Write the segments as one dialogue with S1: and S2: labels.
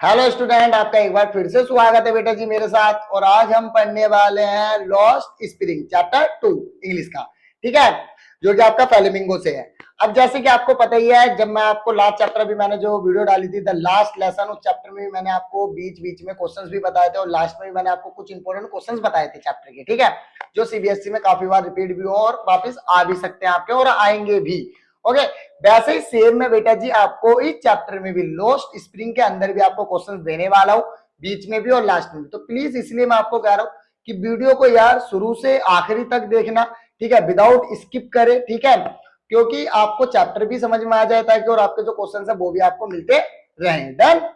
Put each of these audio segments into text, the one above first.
S1: Hello student, आपका एक बार फिर से स्वागत है बेटा जी मेरे साथ। और आज हम पढ़ने वाले हैं लॉस्ट स्प्रिंग चैप्टर 2 इंग्लिश का। ठीक है, जो कि आपका फ्लेमिंगो से है। अब जैसे कि आपको पता ही है, जब मैं आपको लास्ट चैप्टर अभी मैंने जो वीडियो डाली थी द लास्ट लेसन, उस चैप्टर में भी मैंने आपको बीच बीच में क्वेश्चंस भी बताए थे और लास्ट में भी मैंने आपको कुछ इंपॉर्टेंट क्वेश्चंस बताए थे चैप्टर के। ठीक है, जो सीबीएसई में काफी बार रिपीट भी हो और वापिस आ भी सकते हैं आपके और आएंगे भी। ओके, वैसे ही सेम में बेटा जी आपको इस चैप्टर में भी लॉस्ट स्प्रिंग के अंदर भी आपको क्वेश्चंस देने वाला हूं, बीच में भी और लास्ट में भी। तो प्लीज इसलिए मैं आपको कह रहा हूं कि वीडियो को यार शुरू से आखिरी तक देखना, ठीक है, विदाउट स्किप करे। ठीक है, क्योंकि आपको चैप्टर भी समझ में आ जाए ताकि और आपके जो क्वेश्चन है वो भी आपको मिलते रहे। डन।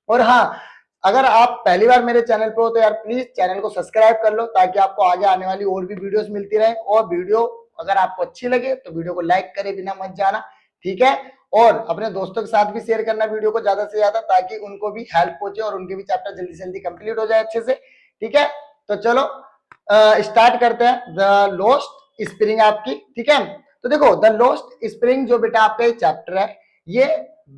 S1: और हाँ, अगर आप पहली बार मेरे चैनल पे हो तो यार प्लीज चैनल को सब्सक्राइब कर लो ताकि आपको आगे आने वाली और भी वीडियोस मिलती रहे। और वीडियो अगर आपको अच्छी लगे तो वीडियो को लाइक करे बिना मत जाना। ठीक है, और अपने दोस्तों के साथ भी शेयर करना वीडियो को ज्यादा से ज्यादा, ताकि उनको भी हेल्प पहुंचे और उनके भी चैप्टर जल्दी से जल्दी कंप्लीट हो जाए अच्छे से। ठीक है, तो चलो स्टार्ट करते हैं द लॉस्ट स्प्रिंग आपकी। ठीक है, तो देखो द लॉस्ट स्प्रिंग जो बेटा आपका चैप्टर है, ये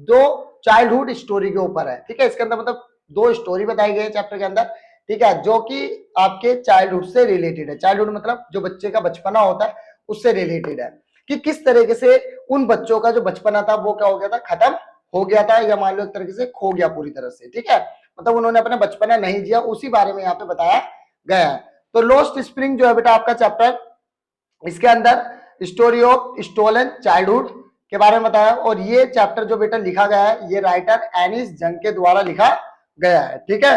S1: दो चाइल्डहुड स्टोरी के ऊपर है। ठीक है, इसके अंदर मतलब दो स्टोरी बताई गई है चैप्टर के अंदर। ठीक है, जो कि आपके चाइल्डहुड से रिलेटेड है। चाइल्डहुड मतलब जो बच्चे का बचपना होता है उससे रिलेटेड है, कि किस तरीके से उन बच्चों का जो बचपना था वो क्या हो गया था, खत्म हो गया था, या मान लो एक तरीके से खो गया पूरी तरह से। ठीक है, मतलब उन्होंने अपना बचपना नहीं जिया, उसी बारे में यहाँ पे बताया गया है। तो लॉस्ट स्प्रिंग जो है बेटा आपका चैप्टर, इसके अंदर स्टोरी ऑफ स्टोलन चाइल्डहुड के बारे में बताया। और ये चैप्टर जो बेटा लिखा गया है, ये राइटर एनिस जंग के द्वारा लिखा गया है। ठीक है,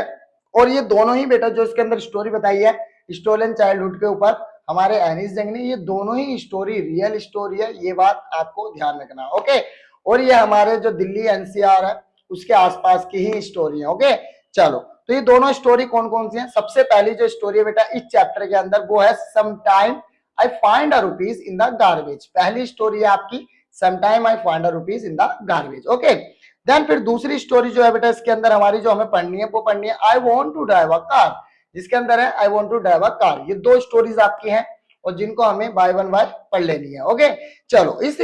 S1: और ये दोनों ही बेटा जो इसके अंदर स्टोरी बताई है स्टोलन चाइल्डहुड के ऊपर, हमारे एनिस जंग ने, ये दोनों ही स्टोरी रियल स्टोरी है, ये बात आपको ध्यान रखना। ओके, और ये हमारे जो दिल्ली एनसीआर है उसके आसपास की ही स्टोरी है। ओके, चलो, तो ये दोनों स्टोरी कौन कौन सी है। सबसे पहली जो स्टोरी है बेटा इस चैप्टर के अंदर, वो है some time I find a rupees in the garbage. पहली स्टोरी है आपकी some time I find a rupees in the garbage. Okay, then फिर दूसरी स्टोरी जो है बेटा इसके अंदर हमारी जो हमें पढ़नी है वो पढ़नी है I want to drive a car, जिसके अंदर है I want to drive a car. ये दो स्टोरीज आपकी हैं और जिनको हमें बाय वन बाय पढ़ लेनी है। ओके, चलो, इस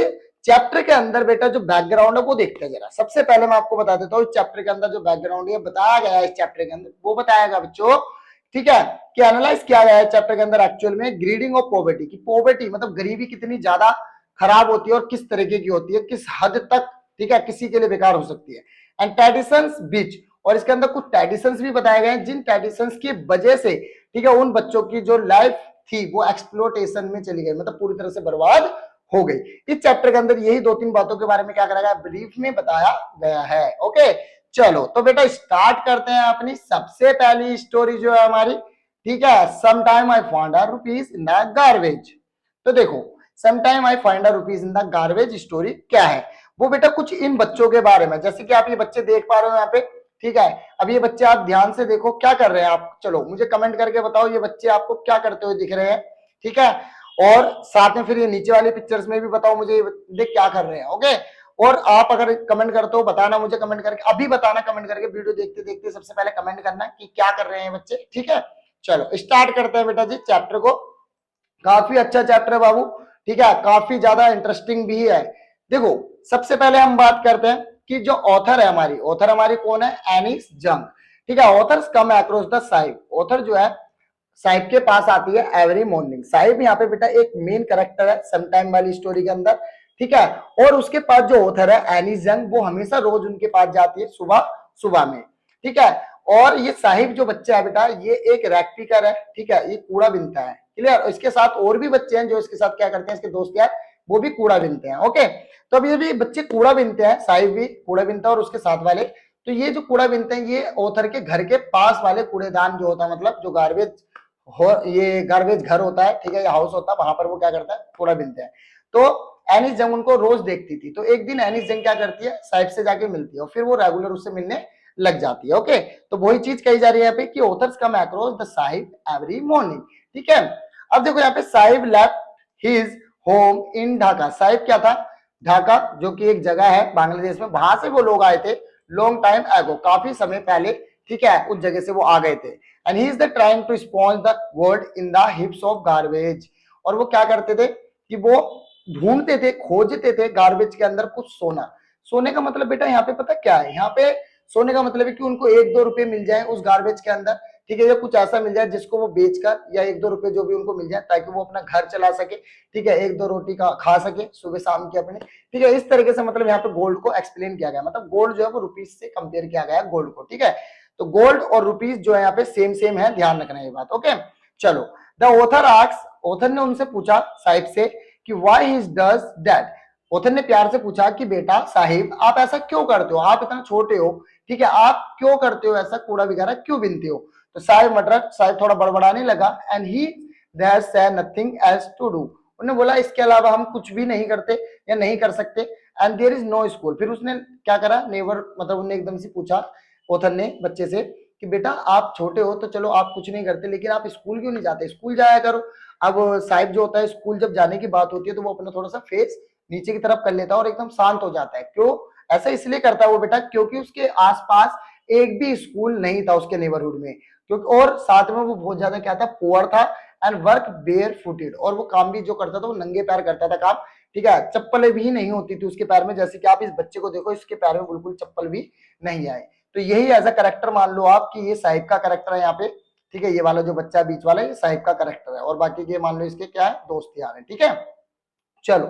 S1: चैप्टर के अंदर बेटा जो बैकग्राउंड है वो देखते हैं जरा। सबसे पहले मैं आपको बता देता हूँ इस चैप्टर के अंदर जो बैकग्राउंड है बताया गया है, इस चैप्टर के अंदर वो बताया गया बच्चों। ठीक है, कि एनालाइज किया गया है चैप्टर के अंदर एक्चुअल में ग्रीडिंग ऑफ पॉवर्टी, की पॉवर्टी मतलब गरीबी कितनी ज्यादा खराब होती है और किस तरीके की होती है, किस हद तक, ठीक है, किसी के लिए बेकार हो सकती है। एंड ट्रेडिशंस बीच, और इसके अंदर कुछ ट्रेडिशंस भी बताए गए हैं जिन ट्रेडिशंस की वजह से, ठीक है, उन बच्चों की जो लाइफ थी वो एक्सप्लोटेशन में चली गई, मतलब पूरी तरह से बर्बाद हो गई। इस चैप्टर के अंदर यही दो तीन बातों के बारे में क्या करा गया, ब्रीफ में बताया गया है। ओके, चलो तो बेटा स्टार्ट करते हैं अपनी सबसे पहली स्टोरी जो है हमारी। ठीक है, some time I find a rupees in the garbage. तो देखो some time I find a rupees in the garbage story क्या है, वो बेटा कुछ इन बच्चों के बारे में, जैसे कि आप ये बच्चे देख पा रहे हो यहाँ पे। ठीक है, अब ये बच्चे आप ध्यान से देखो क्या कर रहे हैं आप, चलो मुझे कमेंट करके बताओ ये बच्चे आपको क्या करते हुए दिख रहे हैं। ठीक है, और साथ में फिर ये नीचे वाली पिक्चर्स में भी बताओ मुझे देख क्या कर रहे हैं। ओके, और आप अगर कमेंट करते हो बताना मुझे, कमेंट करके अभी बताना, कमेंट करके वीडियो देखते देखते सबसे पहले कमेंट करना कि क्या कर रहे हैं बच्चे। ठीक है, चलो स्टार्ट करते हैं बेटा जी चैप्टर को। काफी अच्छा चैप्टर है बाबू, ठीक है, काफी ज्यादा इंटरेस्टिंग भी है। देखो सबसे पहले हम बात करते हैं कि जो ऑथर है हमारी, ऑथर हमारी कौन है, एनिस जंग। ठीक है, authors come across the Sahib, author जो है साहिब के पास आती है एवरी मॉर्निंग। साहिब यहाँ पे बेटा एक मेन कैरेक्टर है सम टाइम वाली स्टोरी के अंदर। ठीक है, और उसके पास जो ऑथर है एनिस जंग, वो हमेशा रोज उनके पास जाती है सुबह सुबह में। ठीक है, और ये साहिब जो बच्चा है बेटा ये एक रैक पिकर है। ठीक है, ये कूड़ा बिनता है। क्लियर, इसके साथ और भी बच्चे हैं जो इसके साथ क्या करते हैं, इसके दोस्त यार वो भी कूड़ा बिनते हैं। ओके, तो अब ये भी बच्चे कूड़ा बिनते हैं, साहिब भी कूड़ा बिनता है और उसके साथ वाले। तो ये जो कूड़ा बिनते हैं ये ऑथर के घर के पास वाले कूड़ेदान जो होता है, मतलब जो गार्बेज हो, ये गार्बेज घर होता है, ठीक है, ये हाउस होता है, वहां पर वो क्या करता है, कूड़ा बिनते हैं। तो एनिस जंग उनको रोज देखती थी, तो एक दिन एनिस जंग क्या करती है, साहिब से जाके मिलती है और फिर वो रेगुलर उससे मिलने लग जाती है। ओके, तो वही चीज कही जा रही है यहाँ पे कि authors come across the Sahib every morning. ठीक है, अब देखो यहाँ पे Sahib left his home in Dhaka. Sahib क्या था, ढाका जो कि एक जगह है बांग्लादेश में, वहां से वो लोग आए थे लॉन्ग टाइम एगो, काफी समय पहले। ठीक है, उस जगह से वो आ गए थे। And he is the trying to sponge the world in the heaps of garbage. और वो क्या करते थे कि वो ढूंढते थे, खोजते थे गार्बेज के अंदर कुछ सोना। सोने का मतलब बेटा यहाँ पे पता क्या है, यहाँ पे सोने का मतलब है कि उनको 1-2 रुपए मिल जाए उस गार्बेज के अंदर, ठीक है, या कुछ ऐसा मिल जाए जिसको वो बेचकर या 1-2 रुपए जो भी उनको मिल जाए ताकि वो अपना घर चला सके, ठीक है, 1-2 रोटी का खा सके सुबह शाम की अपने, ठीक है। इस तरीके से मतलब यहाँ पे गोल्ड को एक्सप्लेन किया गया, मतलब गोल्ड जो है वो रुपीज से कंपेयर किया गया है गोल्ड को, ठीक है। तो गोल्ड और रुपीज जो है यहाँ पे सेम सेम है, ध्यान रखना ये बात, ओके। चलो, द ऑथर आस्क्स, ऑथर ने उनसे पूछा साहिब से कि why he does that. Author ने प्यार से पूछा कि बेटा साहिब आप ऐसा क्यों करते हो, आप इतना छोटे हो, ठीक है, आप क्यों करते हो ऐसा, कूड़ा वगैरह क्यों बीनते हो। तो साहिब थोड़ा बड़बड़ाने लगा, and he there said nothing else to do. उन्होंने बोला इसके अलावा हम कुछ भी नहीं करते या नहीं कर सकते, and there is no school. फिर उसने क्या करा, नेवर मतलब उन्होंने एकदम से पूछा ऑथर ने बच्चे से कि बेटा आप छोटे हो तो चलो आप कुछ नहीं करते, लेकिन आप स्कूल क्यों नहीं जाते, स्कूल जाया करो। अब साहिब जो होता है स्कूल जब जाने की बात होती है तो वो अपना थोड़ा सा फेस नीचे की तरफ कर लेता है और एकदम शांत हो जाता है। क्यों ऐसा इसलिए करता है वो बेटा, क्योंकि उसके आसपास एक भी स्कूल नहीं था उसके नेबरहुड में, क्योंकि और साथ में वो बहुत ज्यादा क्या था, पुअर था, एंड वर्क बेयर फुटेड, और वो काम भी जो करता था वो नंगे पैर करता था काम, ठीक है, चप्पलें भी नहीं होती थी उसके पैर में, जैसे कि आप इस बच्चे को देखो इसके पैर में बिल्कुल चप्पल भी नहीं आए। तो यही एज अ करेक्टर मान लो आप कि ये साहिब का करेक्टर है यहाँ पे, ठीक है, ये वाला जो बच्चा बीच वाला है ये साहिब का करेक्टर है, और बाकी के मान लो इसके क्या है, दोस्त यार है, ठीक है। चलो,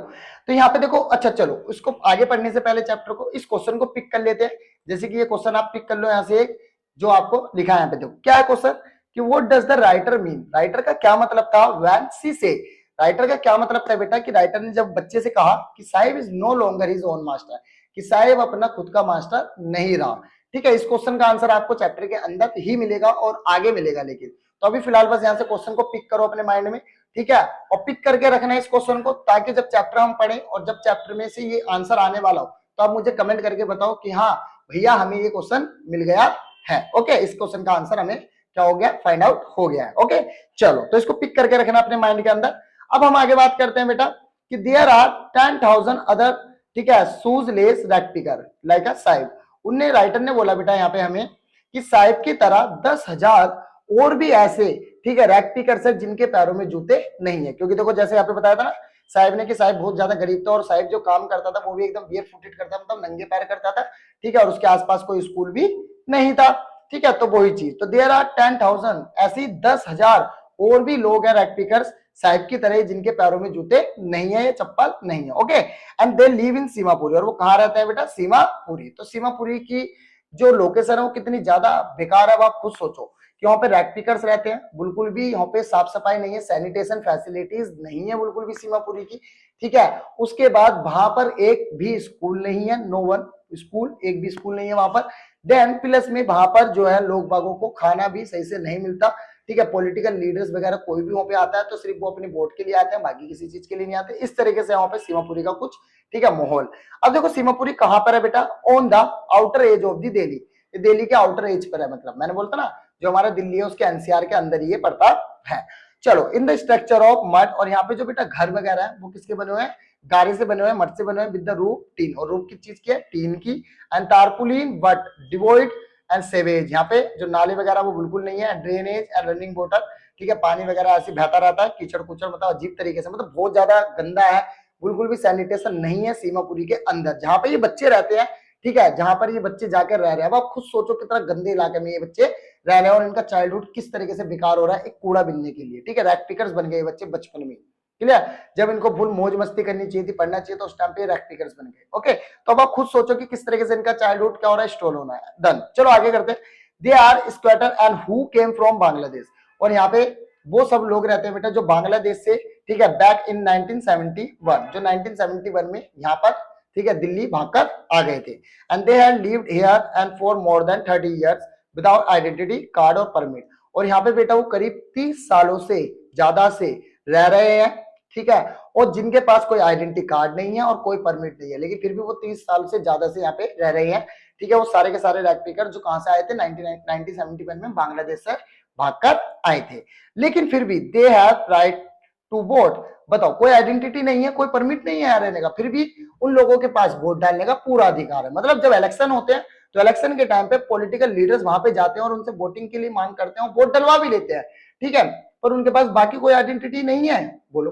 S1: तो यहाँ पे देखो, अच्छा चलो इसको आगे पढ़ने से पहले चैप्टर को, इस क्वेश्चन को पिक कर लेते हैं। जैसे कि ये क्वेश्चन आप पिक कर लो यहाँ से एक, जो आपको लिखा है यहाँ पे, देखो क्या है क्वेश्चन कि what does the writer mean, writer का क्या मतलब था व्हेन शी से, राइटर का क्या मतलब था बेटा कि राइटर ने जब बच्चे से कहा कि Saheb is no longer his own master, कि साहिब अपना खुद का मास्टर नहीं रहा, ठीक है। इस क्वेश्चन का आंसर आपको चैप्टर के अंदर ही मिलेगा और आगे मिलेगा, लेकिन तो अभी फिलहाल बस यहाँ से क्वेश्चन को पिक करो अपने माइंड में, ठीक है, और पिक करके रखना है इस क्वेश्चन को, ताकि जब चैप्टर हम पढ़ें और जब चैप्टर में से ये आंसर आने वाला हो तो आप मुझे कमेंट करके बताओ कि हाँ भैया हमें ये क्वेश्चन मिल गया है, ओके, इस क्वेश्चन का आंसर हमें क्या हो गया, फाइंड आउट हो गया है, ओके। चलो, तो इसको पिक करके रखना अपने माइंड के अंदर। अब हम आगे बात करते हैं बेटा कि देयर आर 10,000 अदर, ठीक है, शूज लेस रेक्टिकर लाइक अ साहिब। उनने राइटर ने बोला बेटा यहाँ पे हमें कि साहिब की तरह 10,000 और भी ऐसे, ठीक है, रेक्टिकर्स है जिनके पैरों में जूते नहीं है, क्योंकि देखो जैसे यहाँ पे बताया था ना साहिब ने कि साहिब बहुत ज्यादा गरीब था और साहिब जो काम करता था वो भी एकदम बेयर फुटेड करता, मतलब नंगे पैर करता था, ठीक है, और उसके आसपास कोई स्कूल भी नहीं था, ठीक है। तो वही चीज, तो देयर आर 10,000 ऐसी 10,000 और भी लोग हैं रेक्टिकर्स साहिब की तरह जिनके पैरों में जूते नहीं है, चप्पल नहीं है, okay, and they live in Seemapuri, और वो कहाँ रहते हैं बेटा, सीमापुरी। तो सीमापुरी की जो लोकेशन है वो कितनी ज्यादा बेकार है अब आप खुद सोचो कि वहां पे रेक्टिकर्स रहते हैं, बिल्कुल भी यहाँ पे साफ सफाई नहीं है, सैनिटेशन फैसिलिटीज नहीं है बिल्कुल भी सीमापुरी की, ठीक है। उसके बाद वहां पर एक भी स्कूल नहीं है, नो वन स्कूल, एक भी स्कूल नहीं है वहां पर। देन प्लस में वहां पर जो है लोग बागों को खाना भी सही से नहीं मिलता, ठीक है, पॉलिटिकल लीडर्स वगैरह कोई भी वहां पे आता है तो सिर्फ वो अपने वोट के लिए आते हैं, बाकी किसी चीज के लिए नहीं आते। इस तरीके से वहां पे सीमापुरी का कुछ, ठीक है, माहौल। अब देखो सीमापुरी कहां पर है बेटा, on the outer as of the Delhi, Delhi के आउटर एज पर है, मतलब मैंने बोलता ना जो हमारा दिल्ली है उसके एनसीआर के अंदर ही ये पड़ता है। चलो, in the structure of mud, और यहाँ पे जो बेटा घर वगैरह है वो किसके बने हुए हैं, गारे से बने हुए हैं, मड से बने हुए हैं, विद द रूफ टीन, और रूफ किस चीज की है, टीन की, and tarpaulin but डिवोइड and savage, यहाँ पे जो नाले वगैरह वो बिल्कुल नहीं है, ड्रेनेज एंड रनिंग वाटर, ठीक है, पानी वगैरह ऐसे बहता रहता है, कीचड़ कुचड़, मतलब अजीब तरीके से, मतलब बहुत ज्यादा गंदा है, बिल्कुल भी सैनिटेशन नहीं है सीमापुरी के अंदर जहां पे ये बच्चे रहते हैं, ठीक है, जहां पर ये बच्चे जाकर रह रहे हैं। अब आप खुद सोचो कितना गंदे इलाके में ये बच्चे रह रहे हैं और इनका चाइल्डहुड किस तरीके से बेकार हो रहा है एक कूड़ा बिनने के लिए, ठीक है, रैक्टिकर्स बन गए बच्चे बचपन में, क्लियर। जब इनको फुल मौज मस्ती करनी चाहिए थी, पढ़ना चाहिए, तो उस टाइम पे रैक्टिकर्स बन गए, ओके। तो अब आप खुद सोचो कि किस तरीके से इनका चाइल्डहुड क्या हो रहा है, स्टोल होना है, डन। चलो आगे करते हैं। They are squatter and who came from Bangladesh, और यहाँ पे वो सब लोग रहते हैं बेटा जो बांग्लादेश से, ठीक है, बैक इन 1971, जो 1971 में यहाँ पर, ठीक है, दिल्ली भागकर आ गए थे, and they had lived here and for more than 30 years without identity card और परमिट, और यहाँ पे बेटा वो करीब 30 सालों से ज्यादा से रह रहे हैं, ठीक है, और जिनके पास कोई आइडेंटिटी कार्ड नहीं है और कोई परमिट नहीं है, लेकिन फिर भी वो 30 साल से ज्यादा से यहाँ पे रह रहे हैं, ठीक है। वो सारे के सारे रैक्टिकर जो कहां से आए थे 1971 में बांग्लादेश से भागकर आए थे, लेकिन फिर भी they have right to vote. बताओ, कोई आइडेंटिटी नहीं है, कोई परमिट नहीं है यहाँ रहने का, फिर भी उन लोगों के पास वोट डालने का पूरा अधिकार है। मतलब जब इलेक्शन होते हैं तो इलेक्शन के टाइम पे पॉलिटिकल लीडर्स वहां पे जाते हैं और उनसे वोटिंग के लिए मांग करते हैं, वोट डलवा भी लेते हैं, ठीक है, पर उनके पास बाकी कोई आइडेंटिटी नहीं है, बोलो,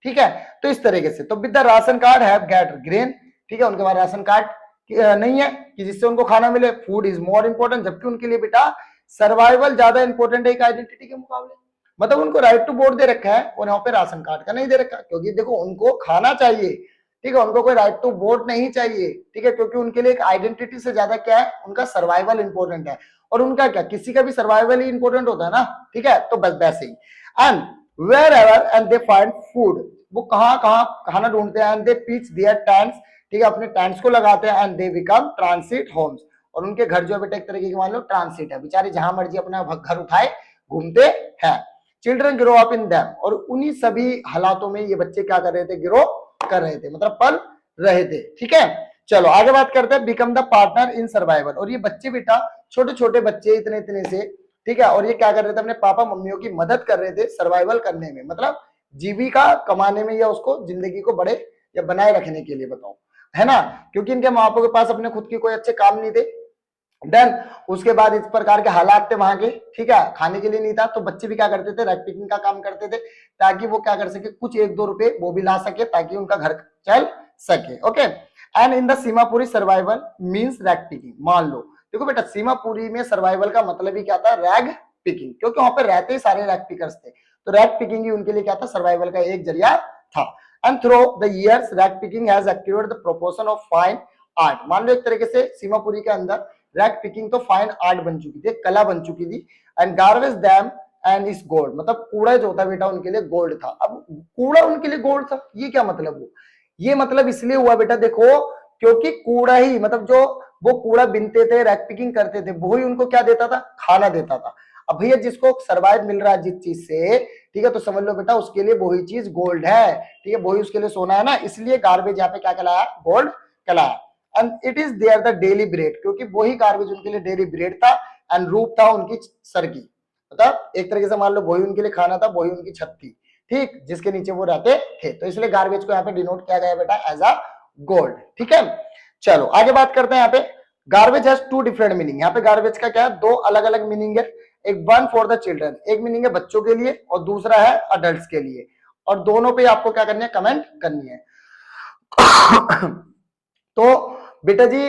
S1: ठीक है। तो इस तरीके से, तो with the ration card have get grain, ठीक है, उनके पास राशन कार्ड नहीं है कि जिससे उनको खाना मिले, फूड इज मोर इंपॉर्टेंट, जबकि उनके लिए बेटा सर्वाइवल ज्यादा इंपॉर्टेंट है एक आइडेंटिटी के मुकाबले। मतलब उनको राइट टू वोट दे रखा है और यहाँ पे राशन कार्ड का नहीं दे रखा, क्योंकि देखो उनको खाना चाहिए, ठीक है, उनको कोई राइट टू वोट नहीं चाहिए, ठीक है, क्योंकि उनके लिए एक आइडेंटिटी से ज्यादा क्या है, उनका सर्वाइवल इंपॉर्टेंट है। और उनका क्या, किसी का भी सर्वाइवल ही इंपॉर्टेंट होता है ना, ठीक है, तो बस वैसे ही। And wherever and they find food, वो कहाँ कहाँ खाना ढूंढते हैं, and they pitch their tents, ठीक है, अपने टेंट्स को लगाते हैं, and they become transit homes, और उनके घर जो है बेटा एक तरीके की मान लो ट्रांसिट है, बेचारे जहां मर्जी अपना घर उठाए घूमते हैं। Children grow up in them, और उन्हीं सभी हालातों में ये बच्चे क्या कर रहे थे, ग्रो कर रहे थे, मतलब पल रहे थे, ठीक है। चलो आगे बात करते हैं, become the partner in survival, और ये बच्चे बेटा छोटे छोटे बच्चे इतने इतने से, ठीक है, और ये क्या कर रहे थे, अपने पापा मम्मियों की मदद कर रहे थे सर्वाइवल करने में, मतलब जीविका कमाने में, या उसको जिंदगी को बड़े या बनाए रखने के लिए, बताओ, है ना, क्योंकि इनके माँ बापों के पास अपने खुद के कोई अच्छे काम नहीं थे। डन, उसके बाद इस प्रकार के हालात थे वहां के, ठीक है, खाने के लिए नहीं था, तो बच्चे भी क्या करते थे, रैक पिकिंग का काम करते थे, ताकि वो क्या कर सके, कुछ 1-2 रुपए वो भी ला सके, ताकि उनका घर चल सके। Okay, and in the Seemapuri survival means rag picking, मान लो देखो बेटा सीमापुरी में सर्वाइवल का मतलब ही क्या था, रैग पिकिंग, क्योंकि वहां पर रहते ही सारे रैक पिकर्स थे, तो रैक पिकिंग ही उनके लिए क्या था, सर्वाइवल का एक जरिया था। And through the years rag picking has acquired the proportion of fine art, मान लो एक तरीके से सीमापुरी के अंदर रैक पिकिंग तो फाइन आर्ट बन चुकी थी, कला बन चुकी थी। एंड गार्बेज डैम एंड इस गोल्ड, मतलब कूड़ा जो था बेटा उनके लिए गोल्ड था। अब कूड़ा उनके लिए गोल्ड था, ये क्या मतलब हुआ, ये मतलब इसलिए हुआ बेटा देखो, क्योंकि कूड़ा ही, मतलब जो वो कूड़ा बिनते थे, रैक पिकिंग करते थे, वो ही उनको क्या देता था, खाना देता था। अब भैया जिसको सर्वाइव मिल रहा है जिस चीज से, ठीक है, तो समझ लो बेटा उसके लिए वही चीज गोल्ड है, ठीक है, वही उसके लिए सोना है ना, इसलिए गार्बेज यहाँ पे क्या कहलाया, गोल्ड कहलाया। And it is their the daily bread, क्योंकि वही गार्बेज उनके लिए डेली ब्रेड था, एंड रूप था उनकी सर की, मतलब एक तरीके से मान लो वही उनके लिए खाना था, वही उनकी छत थी, ठीक, जिसके नीचे वो रहते थे, तो इसलिए गार्बेज को यहाँ पे डिनोट किया गया बेटा एज अ गोल्ड, ठीक है। चलो आगे बात करते हैं, यहाँ पे गार्बेज हैज 2 डिफरेंट मीनिंग, यहाँ पे गार्बेज का क्या है, 2 अलग अलग मीनिंग है, एक वन फॉर द चिल्ड्रन, एक मीनिंग है बच्चों के लिए, और दूसरा है अडल्ट के लिए, और दोनों पे आपको क्या करनी है, कमेंट करनी है। तो बेटा जी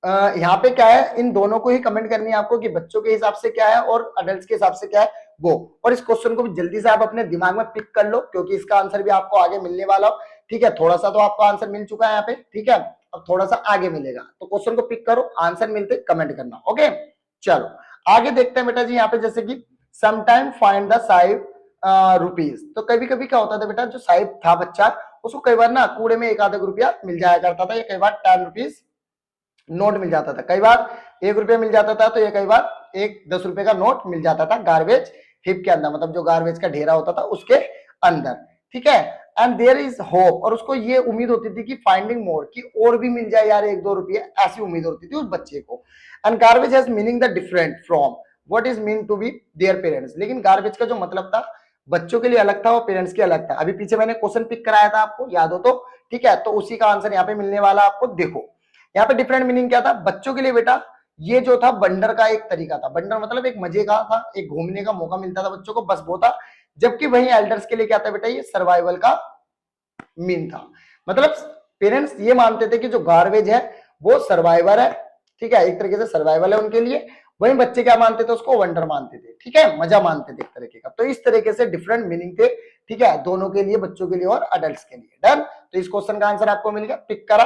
S1: यहाँ पे क्या है, इन दोनों को ही कमेंट करनी है आपको, कि बच्चों के हिसाब से क्या है और अडल्ट के हिसाब से क्या है वो, और इस क्वेश्चन को भी जल्दी से आप अपने दिमाग में पिक कर लो, क्योंकि इसका आंसर भी आपको आगे मिलने वाला हो, ठीक है, थोड़ा सा तो आपको आंसर मिल चुका है यहाँ पे, ठीक है, अब थोड़ा सा आगे मिलेगा, तो क्वेश्चन को पिक करो, आंसर मिलते कमेंट करना। ओके, चलो आगे देखते हैं बेटा जी, यहाँ पे जैसे कि समटाइम फाइंड द साइब रुपीज, तो कभी कभी क्या होता था बेटा, जो साहिब था बच्चा, उसको कई बार ना कूड़े में 1-1 रुपया मिल जाया करता था, या कई बार 10 रुपीज नोट मिल जाता था, कई बार 1 रुपया मिल जाता था, तो ये कई बार एक 10 रुपए का नोट मिल जाता था गार्बेज हिप के अंदर, मतलब जो गार्बेज का ढेरा होता था उसके अंदर, ठीक है। एंड देयर इज होप, और उसको ये उम्मीद होती थी कि फाइंडिंग मोर, कि और भी मिल जाए यार 1-2 रुपये, ऐसी उम्मीद होती थी उस बच्चे को। And garbage has meaning the different from what is mean to be their parents, लेकिन गार्बेज का जो मतलब था बच्चों के लिए अलग था और पेरेंट्स के अलग था। अभी पीछे मैंने क्वेश्चन पिक कराया था, आपको याद हो तो, ठीक है, तो उसी का आंसर यहाँ पे मिलने वाला आपको। देखो यहाँ पे डिफरेंट मीनिंग क्या था, बच्चों के लिए बेटा ये जो था बंडर का एक तरीका था, बंडर मतलब एक मजे का था, एक घूमने का मौका मिलता था बच्चों को, बस वो था। जबकि वही एल्डर्स के लिए क्या था बेटा, ये सर्वाइवल का मीन था, मतलब पेरेंट्स ये मानते थे कि जो गार्बेज है वो सर्वाइवर है, ठीक है, एक तरीके से सर्वाइवल है उनके लिए, वही बच्चे क्या मानते थे, उसको वंडर मानते थे, ठीक है, मजा मानते थे एक तरीके का। तो इस तरीके से डिफरेंट मीनिंग थे, ठीक है, दोनों के लिए, बच्चों के लिए और अडल्ट के लिए। डन, तो इस क्वेश्चन का आंसर आपको मिल गया, पिक करा,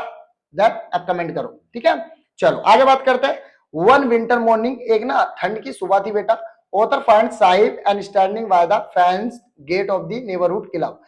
S1: डन, अब कमेंट करो, ठीक है। चलो आगे बात करते हैं, वन विंटर मॉर्निंग, एक ना ठंड की सुबह थी बेटा, author find Saheb and standing by the fenced gate of the neighbourhood club,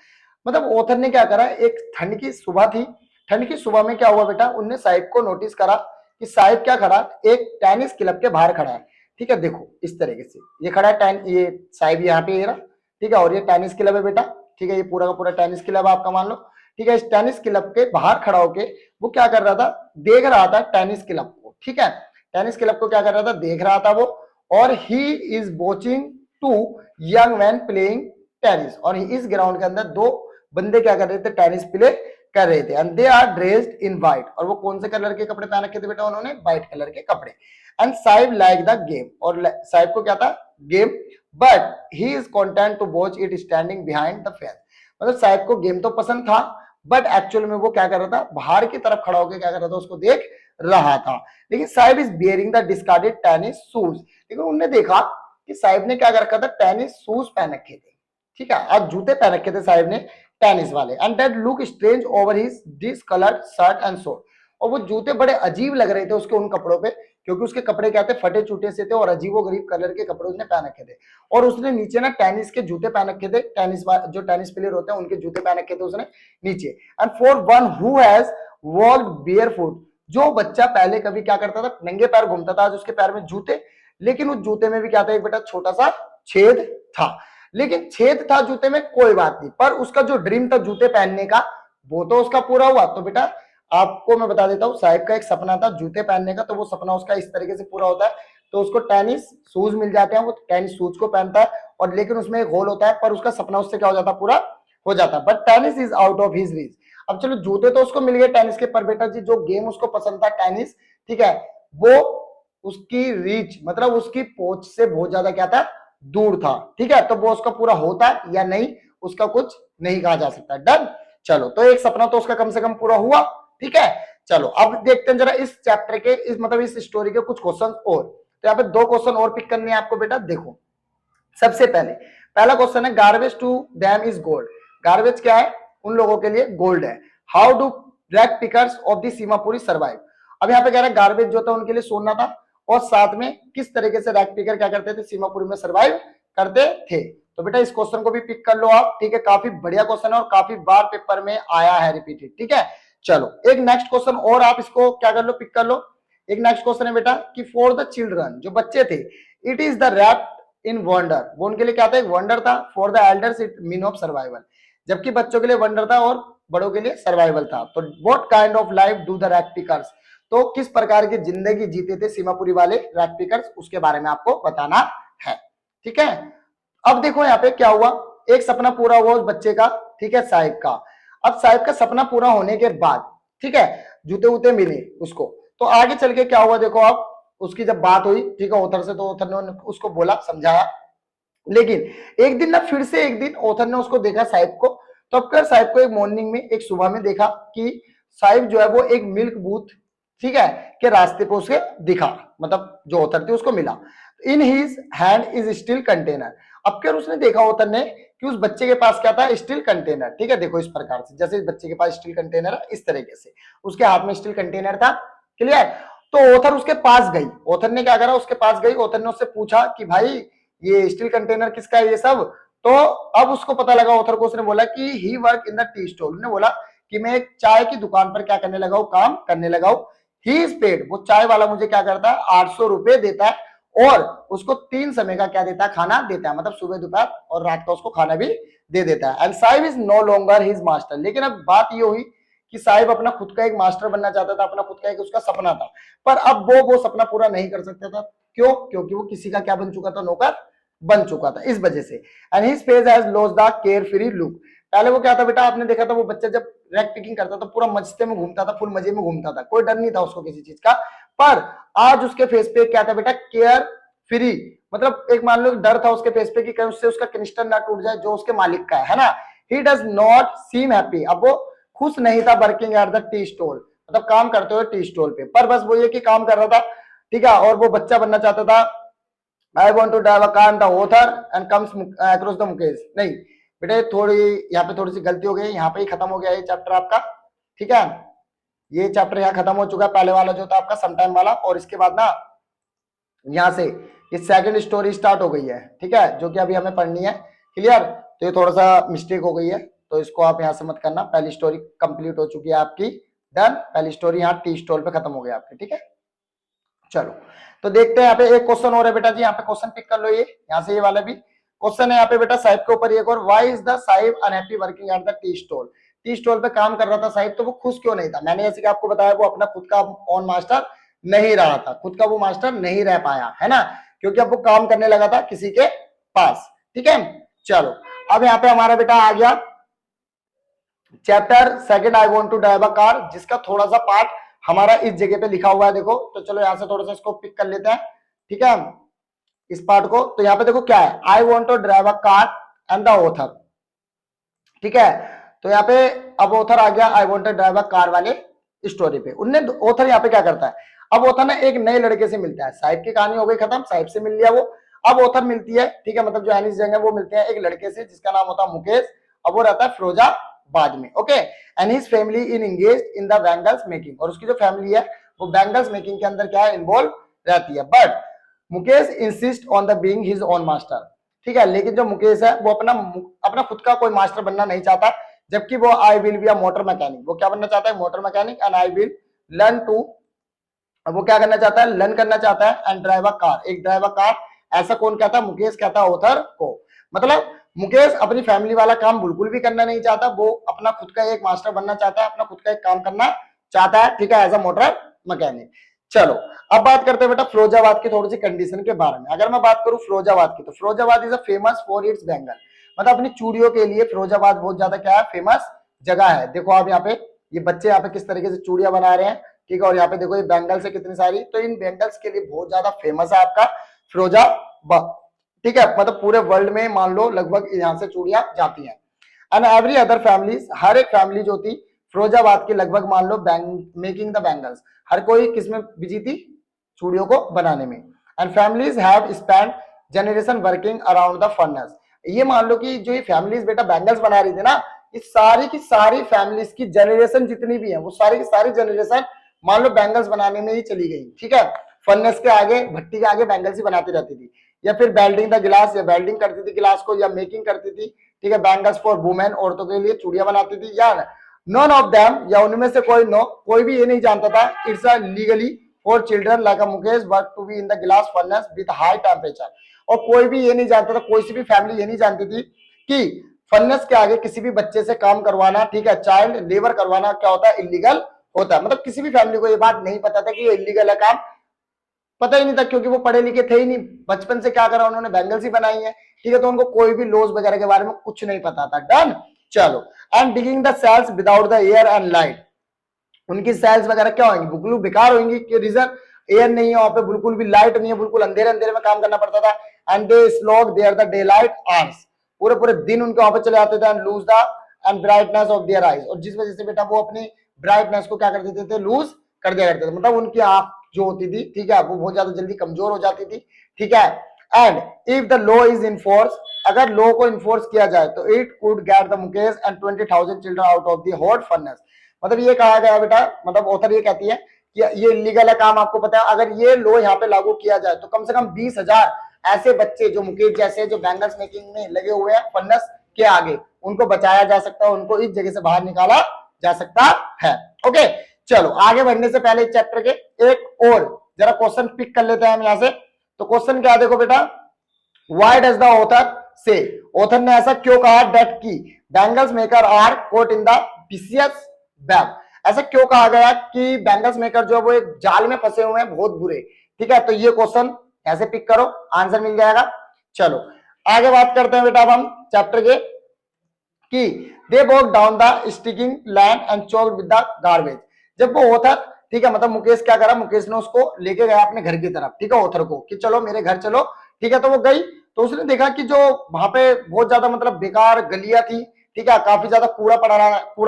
S1: मतलब ऑथर ने क्या करा, एक ठंड की सुबह थी, ठंड की सुबह में क्या हुआ बेटा, उनने साहिब को नोटिस करा कि साहिब क्या खड़ा, एक टेनिस क्लब के बाहर खड़ा है, ठीक है, देखो इस तरीके से ये खड़ा है, ये साहिब यहाँ पे ये रहा, ठीक है, और ये टेनिस क्लब है बेटा, ठीक है, ये पूरा का पूरा टेनिस क्लब आपका मान लो, ठीक है। इस टेनिस क्लब के बाहर खड़ा होके वो क्या कर रहा था, देख रहा था टेनिस क्लब को, ठीक है, टेनिस क्लब को क्या कर रहा था, देख रहा था वो, और he is watching 2 young man playing tennis, और इस ग्राउंड के अंदर 2 बंदे क्या कर रहे थे, टेनिस प्ले कर रहे थे, and they are dressed in white, और वो कौन से कलर के कपड़े पहन रखे थे बेटा, उन्होंने व्हाइट कलर के कपड़े। And Saheb like the game, और साहिब को क्या था, game, but he is content to watch it standing behind the fence, मतलब साहिब को गेम तो पसंद था, बट एक्चुअल में वो क्या कर रहा था, बाहर की तरफ खड़ा होकर क्या कर रहा था, उसको देख रहा था। लेकिन Sahib is bearing the discarded tennis shoes. लेकिन उन्होंने देखा कि साहिब ने क्या कर रखा था, टेनिस शूज पहन रखे थे, ठीक है, आज जूते पहन रखे थे साहिब ने टेनिस वाले, and that look strange over his discoloured shirt and short. और वो जूते बड़े अजीब लग रहे थे उसके उन कपड़ों पे, क्योंकि उसके कपड़े क्या थे, फटे चूटे से थे और अजीबोगरीब कलर के कपड़े उसने पहन रखे थे। और उसने नीचे ना टेनिस के जूते पहन रखे थे, जो टेनिस प्लेयर होते हैं उनके जूते पहन रखे थे उसने नीचे। And for one who has walked barefoot, जो बच्चा पहले कभी क्या करता था, नंगे पैर घूमता था, आज उसके पैर में जूते, लेकिन उस जूते में भी क्या था, एक बेटा छोटा सा छेद था। लेकिन छेद था जूते में, कोई बात नहीं, पर उसका जो ड्रीम था जूते पहनने का, वो तो उसका पूरा हुआ। तो बेटा आपको मैं बता देता हूँ, साहिब का एक सपना था जूते पहनने का, तो वो सपना उसका इस तरीके से पूरा होता है। तो उसको टेनिस शूज मिल जाते हैं, वो टेनिस शूज को पहनता है, और लेकिन उसमें एक होल होता है, पर उसका सपना उससे क्या हो जाता, पूरा हो जाता। But tennis is out of his reach. अब चलो जूते तो उसको मिल गए टेनिस के, पर बेटा जी जो गेम उसको पसंद था टेनिस, ठीक है, वो उसकी रीच मतलब उसकी पहुंच से बहुत ज्यादा क्या था, दूर था, ठीक है। तो वो उसका पूरा होता या नहीं, उसका कुछ नहीं कहा जा सकता। डन। चलो, तो एक सपना तो उसका कम से कम पूरा हुआ, ठीक है। चलो अब देखते हैं जरा इस चैप्टर के, इस मतलब इस स्टोरी के कुछ क्वेश्चन और। तो यहाँ पे 2 क्वेश्चन और पिक करने हैं आपको बेटा। देखो, सबसे पहला क्वेश्चन है, garbage to them is gold. Garbage क्या है, उन लोगों के लिए गोल्ड है। How do rag pickers of the Seemapuri survive. अब यहाँ पे कह रहा है गार्बेज जो था उनके लिए सोना था, और साथ में किस तरीके से रैक पिकर क्या करते थे, सीमापुरी में सर्वाइव करते थे। तो बेटा इस क्वेश्चन को भी पिक कर लो आप, ठीक है, काफी बढ़िया क्वेश्चन है और काफी बार पेपर में आया है रिपीटेड, ठीक है। चलो एक नेक्स्ट क्वेश्चन और आप इसको क्या कर लो, पिक कर लो। एक नेक्स्ट क्वेश्चन है बेटा कि फॉर द चिल्ड्रन, जो बच्चे थे, it is the wrap in wonder, वो उनके लिए क्या था, एक वंडर था। For the elders it mean of survival, जबकि बच्चों के लिए वंडर था और बड़ों के लिए सर्वाइवल था। तो what kind of life do the rag pickers, तो किस प्रकार की जिंदगी जीते थे सीमापुरी वाले रैक पिकर्स, उसके बारे में आपको बताना है, ठीक है। अब देखो यहाँ पे क्या हुआ, एक सपना पूरा हुआ उस बच्चे का, ठीक है, साहिब का। अब साहिब का सपना पूरा होने के बाद, ठीक है, जूते वूते मिले उसको, तो आगे चल के क्या हुआ देखो आप, उसकी जब बात हुई, ठीक है, ऑथर से, तो ऑथर ने उसको बोला, समझाया। लेकिन एक दिन ना, फिर से एक दिन ऑथर ने उसको देखा साहिब को, तो अब कर साहिब को एक मॉर्निंग में, एक सुबह में देखा कि साहिब जो है वो एक मिल्क बूथ, ठीक है, के रास्ते पे उसे दिखा, मतलब जो ऑथर थी उसको मिला। In his hand is steel container. अब क्या उसने देखा ऑथर ने कि उस बच्चे के पास क्या था, स्टील कंटेनर, ठीक है। देखो इस प्रकार से, जैसे इस बच्चे के पास स्टील कंटेनर है, इस तरीके से उसके हाथ में स्टील कंटेनर था, क्लियर। तो ऑथर उसके पास गई, ऑथर ने क्या करा, उसके पास गई, ऑथर ने उससे पूछा कि भाई ये स्टील कंटेनर किसका है ये सब। तो अब उसको पता लगा ऑथर को, उसने बोला कि he work in the tea stall, ने बोला कि मैं एक चाय की दुकान पर क्या करने लगा हूं, काम करने लगा हूं। ही इज पेड, वो चाय वाला मुझे क्या करता है, 800 रुपए देता है, और उसको 3 समय का क्या देता है, खाना देता है, मतलब सुबह दोपहर और रात का उसको खाना भी दे देता है। And Saheb is no longer his master. लेकिन अब बात ये हुई कि साहिब अपना खुद का एक मास्टर बनना चाहता था, अपना खुद का एक उसका सपना था, पर अब वो सपना पूरा नहीं कर सकता था। क्यों? क्योंकि वो किसी का क्या बन चुका था, नौकर बन चुका था, इस वजह से। And his face has lost the care free look. पहले वो क्या था बेटा, आपने देखा था वो बच्चा जब रैक पिकिंग करता था पूरा मस्ते में घूमता था, फुल मजे में घूमता था, कोई डर नहीं था उसको किसी चीज का। पर आज उसके फेस पे क्या था बेटा, केयर फ्री, मतलब एक मान लो डर था उसके फेस पे कि कहीं उससे उसका कनिस्टर ना टूट जाए जो उसके मालिक का है ना। He does not seem happy, अब वो खुश नहीं था working at the tea stall, मतलब काम करते हुए टी स्टॉल पे, पर बस वो ये कि काम कर रहा था, ठीक है, और वो बच्चा बनना चाहता था। I want to drive a car and the author and comes across the Mukesh. नहीं बेटे, थोड़ी यहाँ पे थोड़ी सी गलती हो गई, यहाँ पे ही खत्म हो गया ये चैप्टर आपका, ठीक है। ये चैप्टर यहाँ खत्म हो चुका है, पहले वाला जो था आपका समटाइम वाला, और इसके बाद ना यहाँ से ये सेकंड स्टोरी स्टार्ट हो गई है, ठीक है, जो कि अभी हमें पढ़नी है, क्लियर। तो ये थोड़ा सा मिस्टेक हो गई है, तो इसको आप यहाँ से मत करना। पहली स्टोरी कंप्लीट हो चुकी है आपकी, डन। पहली स्टोरी यहाँ टी स्टॉल पे खत्म हो गई आपकी, ठीक है। चलो तो देखते हैं, यहाँ पे एक क्वेश्चन और है बेटा जी, यहाँ पे क्वेश्चन पिक कर लो, ये यहाँ से ये वाला भी क्वेश्चन है यहाँ पे बेटा साहिब के ऊपर एक और। Why is the Sahib unhappy working at the tea stall. Tea stall पे काम कर रहा था साहिब, तो वो खुश क्यों नहीं था। मैंने जैसे कि आपको बताया, वो अपना खुद का ऑन मास्टर नहीं रहा था, खुद का वो मास्टर नहीं रह पाया, है ना, क्योंकि अब वो काम करने लगा था किसी के पास, ठीक है। चलो अब यहाँ पे हमारा बेटा आ गया chapter second, I want to drive a car, जिसका थोड़ा सा पार्ट हमारा इस जगह पे लिखा हुआ है, देखो। तो चलो यहाँ से थोड़ा सा इसको पिक कर लेते हैं, ठीक है, इस पार्ट को। तो यहाँ पे देखो क्या है, I want to drive a car and the author, ठीक है। तो यहाँ पे अब ऑथर आ गया I want to drive a car वाले स्टोरी पे। उनने ऑथर यहाँ पे क्या करता है, अब ऑथर ना एक नए लड़के से मिलता है, साहिब की कहानी हो गई खत्म, साहिब से मिल लिया वो। अब ऑथर मिलती है, ठीक है, मतलब जो एनिस जंग है वो मिलते हैं एक लड़के से जिसका नाम होता है मुकेश। अब वो रहता है फिरोजाबाद में, okay, and his family in engage in the bangles making, और उसकी जो फैमिली है वो बैंगल्स मेकिंग के अंदर क्या है, इन्वॉल्व रहती है। But Mukesh insist on the being his own master, ठीक है, लेकिन जो मुकेश है वो अपना खुद का कोई मास्टर बनना नहीं चाहता, जबकि वो I will be a motor mechanic, वो क्या बनना चाहता है, motor mechanic, and I will learn to, वो क्या करना चाहता है, लर्न करना चाहता है, एंड ड्राइव अ कार, एक ड्राइव अ कार। ऐसा कौन कहता है, मुकेश कहता है ऑथर को। मतलब मुकेश अपनी फैमिली वाला काम बिल्कुल भी करना नहीं चाहता, वो अपना खुद का एक मास्टर बनना चाहता है, अपना खुद का एक काम करना चाहता है, ठीक है, एज अ मोटर मैकेनिक। चलो अब बात करते हैं बेटा फिरोजाबाद की थोड़ी सी कंडीशन के बारे में। अगर मैं बात करूं फिरोजाबाद की, तो Firozabad is a famous for its bangle, मतलब अपनी चूड़ियों के लिए फिरोजाबाद बहुत ज्यादा क्या है, फेमस जगह है। देखो आप यहाँ पे ये बच्चे यहाँ पे किस तरीके से चूड़ियां बना रहे हैं, ठीक है, और यहाँ पे देखो ये बैंगल्स है कितनी सारी, तो इन बैंगल्स के लिए बहुत ज्यादा फेमस है आपका फिरोजाबाद, ठीक है, मतलब पूरे वर्ल्ड में मान लो लगभग यहाँ से चूड़ियां जाती हैं। एंड एवरी अदर फैमिलीज, हर एक फैमिली जो थी फिरोजाबाद की लगभग मान लो मेकिंग द बैंगल्स, हर कोई किसमें बिजी थी, चूड़ियों को बनाने में। And families have spend generation working around the furnace, ये मान लो कि जो ये फैमिलीज बेटा बैंगल्स बना रही थी ना, इस सारी की सारी फैमिलीज की जनरेशन जितनी भी है वो सारी की सारी जनरेशन मान लो बैंगल्स बनाने में ही चली गई, ठीक है, फर्नेस के आगे, भट्टी के आगे बैंगल्स ही बनाती रहती थी, या फिर बेल्डिंग द गिलास, या बेल्डिंग करती थी गिलास को, या मेकिंग करती थी, ठीक है, बैंगल्स फॉर वुमेन, औरतों के लिए चूड़ियां बनाती थी, या नॉन ऑफ देम, या उनमें से कोई भी ये नहीं जानता था, it's a legally for children like a Mukesh work to be in the glass furnace with high temperature, और कोई भी ये नहीं जानता था, कोई सी भी फैमिली ये नहीं जानती थी कि फर्नेस के आगे किसी भी बच्चे से काम करवाना, ठीक है, चाइल्ड लेबर करवाना क्या होता है, इलीगल होता है। मतलब किसी भी फैमिली को ये बात नहीं पता था कि ये इलीगल है काम, पता ही नहीं था, क्योंकि वो पढ़े लिखे थे ही नहीं, बचपन से क्या करा उन्होंने, बैंगल्स ही बनाई है, ठीक है, तो उनको कोई भी लॉज वगैरह के बारे में कुछ नहीं पता था। डन, चलो, and digging the cells without the air and light, उनकी सेल्स वगैरह क्या होंगी, बिल्कुल बेकार होंगी, क्यों रीजन, एयर नहीं है वहां पे, बिल्कुल भी लाइट नहीं है, बिल्कुल अंधेरे अंधेरे में काम करना पड़ता था। And they slog their the daylight hours, पूरे पूरे दिन उनके वहां पे चले जाते थे, and lose the and brightness of their eyes, और जिस वजह से बेटा वो अपनी ब्राइटनेस को क्या कर देते थे, लूज कर दिया करते थे, मतलब उनकी आंख जो होती थी, ठीक है, वो बहुत ज्यादा जल्दी कमजोर हो जाती थी, ठीक है। And if the law is enforce, अगर लॉ को इन्फोर्स किया जाए तो it could get the Mukesh and 20,000 children out of the hot furnace, मतलब ये कहा गया बेटा, मतलब ऑथर ये कहती है कि ये इलीगल है काम, आपको पता है, अगर ये लॉ यहाँ पे लागू किया जाए तो कम से कम 20,000 ऐसे बच्चे जो मुकेश जैसे जो बैंगल्स मेकिंग में लगे हुए हैं फर्नेस के आगे, उनको बचाया जा सकता है, उनको इस जगह से बाहर निकाला जा सकता है। ओके, चलो आगे बढ़ने से पहले चैप्टर के एक और जरा क्वेश्चन पिक कर लेते हैं हम यहाँ से। तो क्वेश्चन क्या देखो बेटा, why does the author say, author ने ऐसा क्यों कहा दैट की bangles maker are caught in the vicious web, ऐसा क्यों कहा गया कि बैंगल्स मेकर जो है वो एक जाल में फंसे हुए हैं बहुत बुरे, ठीक है, तो ये क्वेश्चन ऐसे पिक करो, आंसर मिल जाएगा। चलो आगे बात करते हैं बेटा अब हम चैप्टर के कि they walk down the sticking land and choked with the garbage, जब वो ऑथर, ठीक है, मतलब मुकेश क्या करा, मुकेश ने उसको लेके गया अपने घर की तरफ, ठीक है, ऑथर को कि चलो मेरे घर चलो, ठीक है, तो वो गई, तो उसने देखा कि जो वहां पे बहुत ज्यादा मतलब बेकार गलियां थी, ठीक है, काफी ज्यादा कूड़ा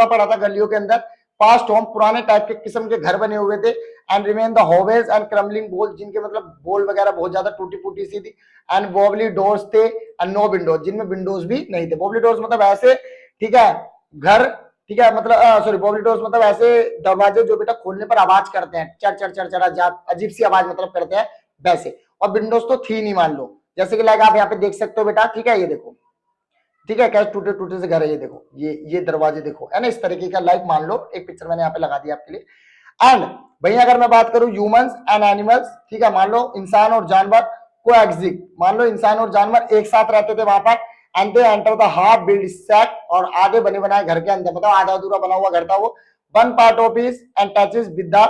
S1: पड़ा था गलियों के अंदर, पास्ट होम, पुराने टाइप के किस्म के घर बने हुए थे, and remain the hovels and crumbling बोल, जिनके मतलब बोल वगैरह बहुत ज्यादा टूटी फूटी सी थी, एंड वॉबली डोर्स थे एंड नो विंडोज, जिनमें विंडोज भी नहीं थे। वॉबली डोर्स मतलब ऐसे, ठीक है, घर, ठीक है, मतलब सॉरी वॉबली डोर्स मतलब ऐसे दरवाजे जो बेटा खोलने पर आवाज करते हैं, चर चर चर चर अजीब सी आवाज मतलब करते हैं वैसे, और विंडोज तो थी नहीं मान लो, जैसे कि लाइक आप यहाँ पे देख सकते हो बेटा, ठीक है, ये देखो, ठीक है, कैसे टूटे टूटे से घर है, ये देखो, ये दरवाजे देखो, है ना, इस तरीके का लाइक मान लो, एक पिक्चर मैंने यहाँ पे लगा दिया आपके लिए। एंड भैया अगर मैं बात करूं ह्यूमंस एंड एनिमल्स, ठीक है, मान लो इंसान और जानवर को एग्जिट, मान लो इंसान और जानवर एक साथ रहते थे वहां पर, and they enter the half build set, और आधे बने बनाए घर के अंदर, मतलब आधा अधूरा बना हुआ घर था वो, one part of is and touches with the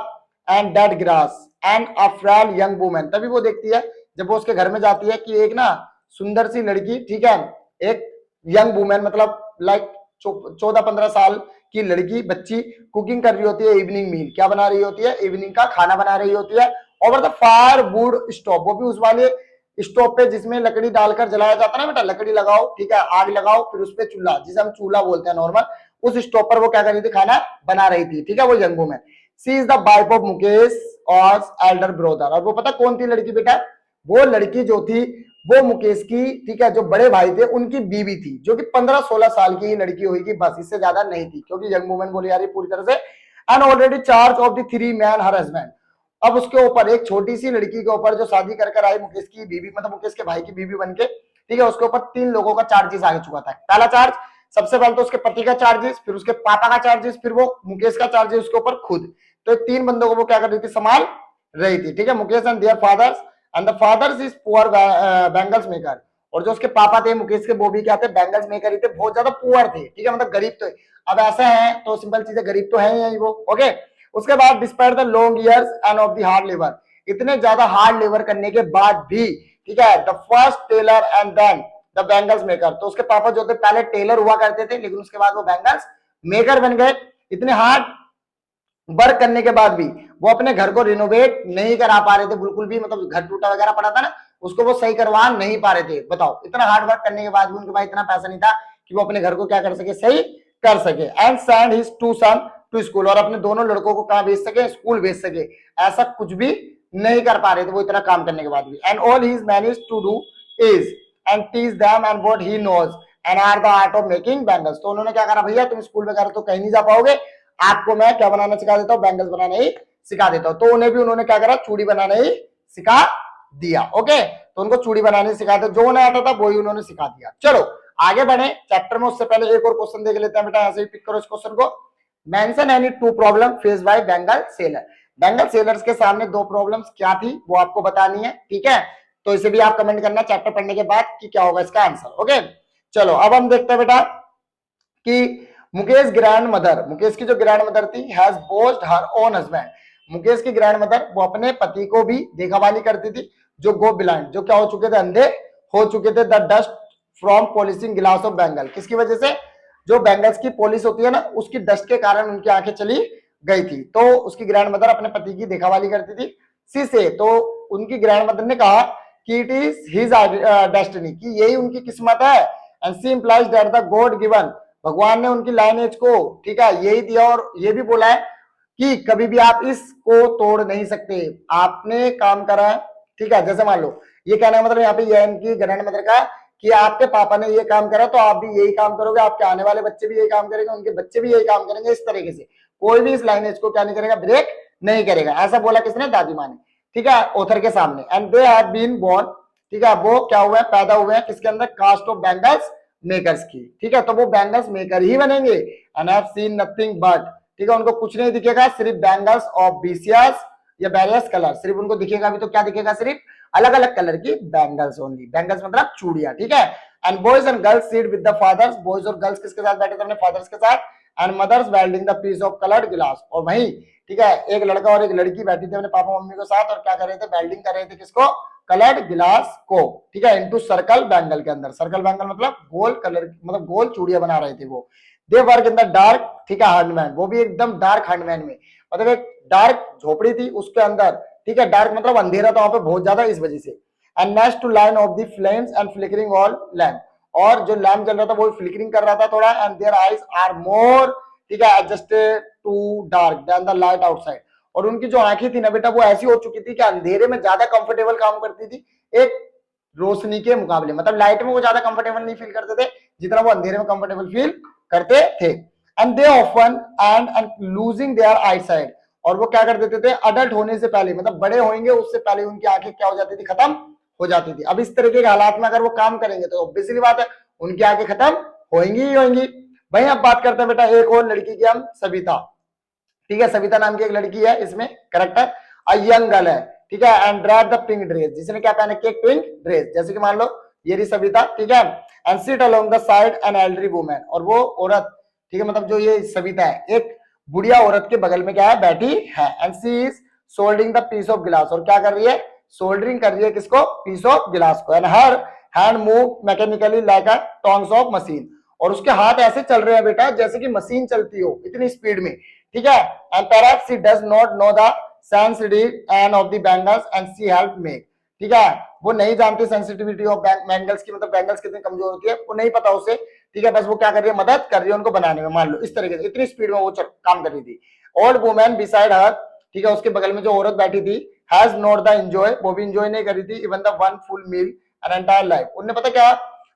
S1: and dead grass and a frail young woman, तभी वो देखती है जब वो उसके घर में जाती है कि एक ना सुंदर सी लड़की, ठीक है, एक यंग वुमेन मतलब लाइक 14-15 साल की लड़की बच्ची कुकिंग कर रही होती है, इवनिंग मील क्या बना रही होती है, इवनिंग का खाना बना रही होती है, over the fire would stove, वो भी उस वाले स्टोव पे जिसमें लकड़ी डालकर जलाया जाता है ना बेटा, लकड़ी लगाओ, ठीक है, आग लगाओ, फिर उस पे चूल्हा, जिसे हम चूल्हा बोलते हैं नॉर्मल, उस स्टोव पर वो क्या कर रही थी, खाना बना रही थी, ठीक है, वो young women. She is the wife of Mukesh और एल्डर ब्रदर। और वो पता कौन थी लड़की बेटा? वो लड़की जो थी वो मुकेश की, ठीक है, जो बड़े भाई थे उनकी बीवी थी, जो कि 15-16 साल की ही लड़की होगी, बस इससे ज्यादा नहीं थी, क्योंकि यंग वुमन बोली जा रही पूरी तरह से। And already charge of the 3 man her husband. अब उसके ऊपर एक छोटी सी लड़की के ऊपर जो शादी कर आई मुकेश की बीवी, मतलब मुकेश के भाई की बीवी बनके, ठीक है, उसके ऊपर 3 लोगों का चार्जेस आ चुका था। पहला चार्ज, सबसे पहले तो उसके पति का चार्जेस, फिर उसके पापा का चार्जेस, फिर वो मुकेश का चार्जेस उसके ऊपर खुद। तो 3 बंदों को वो क्या कर रही थी? संभाल रही थी, ठीक है, Mukesh and their fathers. And the fathers is poor bangles maker. और जो उसके पापा थे मुकेश के, वो भी क्या थे? बैंगल्स मेकर ही थे, बहुत ज्यादा पुअर थे, ठीक है, मतलब गरीब। तो अब ऐसा है तो सिंपल चीज है, गरीब तो है ही वो, ओके। उसके बाद despite the long years end of the hard labour, इतने ज्यादा हार्ड लेबर करने के बाद भी, ठीक है, the first tailor and then the bangles maker. तो उसके पापा जो थे पहले टेलर हुआ करते थे, लेकिन उसके बाद वो बैंगल्स मेकर बन गए। इतने हार्ड वर्क करने के बाद भी वो अपने घर को रिनोवेट नहीं करा पा रहे थे बिल्कुल भी, मतलब घर टूटा वगैरह पड़ा था ना, उसको वो सही करवा नहीं पा रहे थे। बताओ, इतना हार्ड वर्क करने के बाद भी उनके पास इतना पैसा नहीं था कि वो अपने घर को क्या कर सके? सही कर सके। And send his 2 son to school, और अपने दोनों लड़कों को कहां भेज सके? स्कूल भेज सके। ऐसा कुछ भी नहीं कर पा रहे थे वो इतना काम करने के बाद भी। And all he manage to do is and teach them and what he knows and are the art of making bangles. तो उन्होंने क्या करा? भैया तुम स्कूल वगैरह तो कहीं नहीं जा पाओगे, आपको मैं क्या बनाना सिखा देता हूँ? बैंगल्स बनाना ही सिखा देता हूँ। तो उन्हें भी उन्होंने क्या करा? चूड़ी बनाना ही सिखा दिया, ओके। तो उनको चूड़ी बनाने सिखा दिया, जो उन्हें आता था वही उन्होंने सिखा दिया। चलो आगे बढ़े चैप्टर में, उससे पहले एक और क्वेश्चन देख लेते हैं बेटा, ऐसे ही पिक करो इस क्वेश्चन को। Mention any 2 problem face by Bengal seller. Bengal sellers के सामने 2 प्रॉब्लम्स क्या थी वो आपको बतानी है, ठीक है। तो इसे भी आप कमेंट करना चैप्टर पढ़ने के बाद कि क्या होगा इसका आंसर, ओके। चलो अब हम देखते हैं बेटा कि मुकेश ग्रैंड मदर, मुकेश की जो ग्रैंड मदर थी, has bossed her own husband. Mukesh की ग्रैंड मदर वो अपने पति को भी देखभाली करती थी, जो गो ब्लाइंड, जो क्या हो चुके थे? अंधे हो चुके थे। The dust from polishing glass of Bengal, किसकी वजह से? जो बैंगल्स की पॉलिश होती है ना, उसकी डस्ट के कारण उनकी आंखें चली गई थी। तो उसकी ग्रैंड मदर अपने पति की देखभाली करती थी। सी से तो उनकी ग्रैंड मदर ने कहा कि इट इज हिज डेस्टिनी, कि यही उनकी किस्मत है। And she implies that the god given, भगवान ने उनकी लाइनेज को, ठीक है, यही दिया। और ये भी बोला है कि कभी भी आप इसको तोड़ नहीं सकते। आपने काम करा है, ठीक है, जैसे मान लो ये कहना मतलब यहाँ पे ये इनकी ग्रैंड मदर का कि आपके पापा ने ये काम करा तो आप भी यही काम करोगे, आपके आने वाले बच्चे भी यही काम करेंगे, उनके बच्चे भी यही काम करेंगे। इस तरीके से कोई भी इस लाइनेज को क्या नहीं करेगा? ब्रेक नहीं करेगा। ऐसा बोला किसने? दादी माँ ने, ठीक है, ऑथर के सामने। And they have been born, ठीक है, वो क्या हुए हैं? पैदा हुए हैं किसके अंदर? कास्ट ऑफ बैंगल्स मेकर्स की, ठीक है। तो वो बैंगल्स मेकर ही बनेंगे। And have seen nothing but, ठीक है, उनको कुछ नहीं दिखेगा, सिर्फ बैंगल्स ऑफ बीसियस या वेरियस कलर, सिर्फ उनको दिखेगा भी तो क्या दिखेगा? सिर्फ अलग अलग कलर की बैंगल्स ओनली। बैंगल्स मतलब चूड़ियां, ठीक है। And boys and girls sit with the fathers, boys और गर्ल्स किसके साथ बैठे थे? अपने फादर्स के साथ। And mothers welding the piece of coloured glass, और वहीं, ठीक है, एक लड़का और एक लड़की बैठी थी अपने पापा मम्मी के साथ, और क्या कर रहे थे? वेल्डिंग कर रहे थे किसको? कलर्ड ग्लास को, ठीक है, इनटू सर्कल बैंगल के अंदर। सर्कल बैंगल मतलब गोल कलर, मतलब गोल चूड़ियां बना रहे थे वो। They work in the dark, ठीक है, हैंडमैन, वो भी एकदम डार्क हैंडमैन में, मतलब एक डार्क झोपड़ी थी उसके अंदर, ठीक है। डार्क मतलब अंधेरा था वहां पे बहुत ज्यादा, इस वजह से। And next to line of the flames and flickering all lamp, और जो लैम्प जल रहा था वो फ्लिकरिंग कर रहा था थोड़ा। And their eyes are more, ठीक है, adjusted to dark than the light outside, और उनकी जो आंखें थी ना बेटा वो ऐसी हो चुकी थी कि अंधेरे में ज्यादा कंफर्टेबल काम करती थी एक रोशनी के मुकाबले। मतलब लाइट में वो ज्यादा कंफर्टेबल नहीं फील करते थे जितना वो अंधेरे में कंफर्टेबल फील करते थे। And they often and losing their eyesight, और वो क्या कर देते थे? अडल्ट होने से पहले, मतलब बड़े होंगे उससे पहले उनकी आंखें क्या हो जाती थी? खत्म हो जाती थी। अब इस तरीके के हालात में अगर वो काम करेंगे तो ऑब्वियसली बात है उनकी आंखें खत्म होंगी ही होंगी। वहीं अब बात करते हैं बेटा एक और लड़की की, हम सविता, ठीक है, सविता नाम की एक लड़की है इसमें करेक्टर, अ यंग गर्ल है, ठीक है। And dress the pink dress, जिसने क्या पहना? एक पिंक ड्रेस, जैसे कि मान लो ये रही सविता, ठीक है। And sit along the side an elderly woman, और वो औरत, ठीक है, मतलब जो ये सविता है एक बुढ़िया औरत के बगल में क्या है? बैठी है। And she is soldering the piece of glass, और क्या कर रही है? सोल्डरिंग कर रही है किसको? पीस ऑफ गिलास को। And her hand move mechanically like a tongs of machine, और उसके हाथ ऐसे चल रहे हैं बेटा जैसे कि मशीन चलती हो, इतनी स्पीड में, ठीक है। And perhaps she does not know the sensitivity and of the bangles and she helped make, ठीक है, वो नहीं जानती सेंसिटिविटी ऑफ बैंगल्स की, मतलब बैंगल्स कितनी कमजोर होती है वो नहीं पता उसे, ठीक है। बस वो क्या कर रही है? मदद कर रही है उनको बनाने में। मान लो इस तरीके से इतनी स्पीड में वो काम कर रही थी। ओल्ड वुमेन बिसाइड हर, ठीक है, उसके बगल में जो औरत बैठी थी, हैज नॉट द एंजॉय, वो भी एंजॉय नहीं करी थी, even the one full meal an entire life. उन्होंने पता क्या,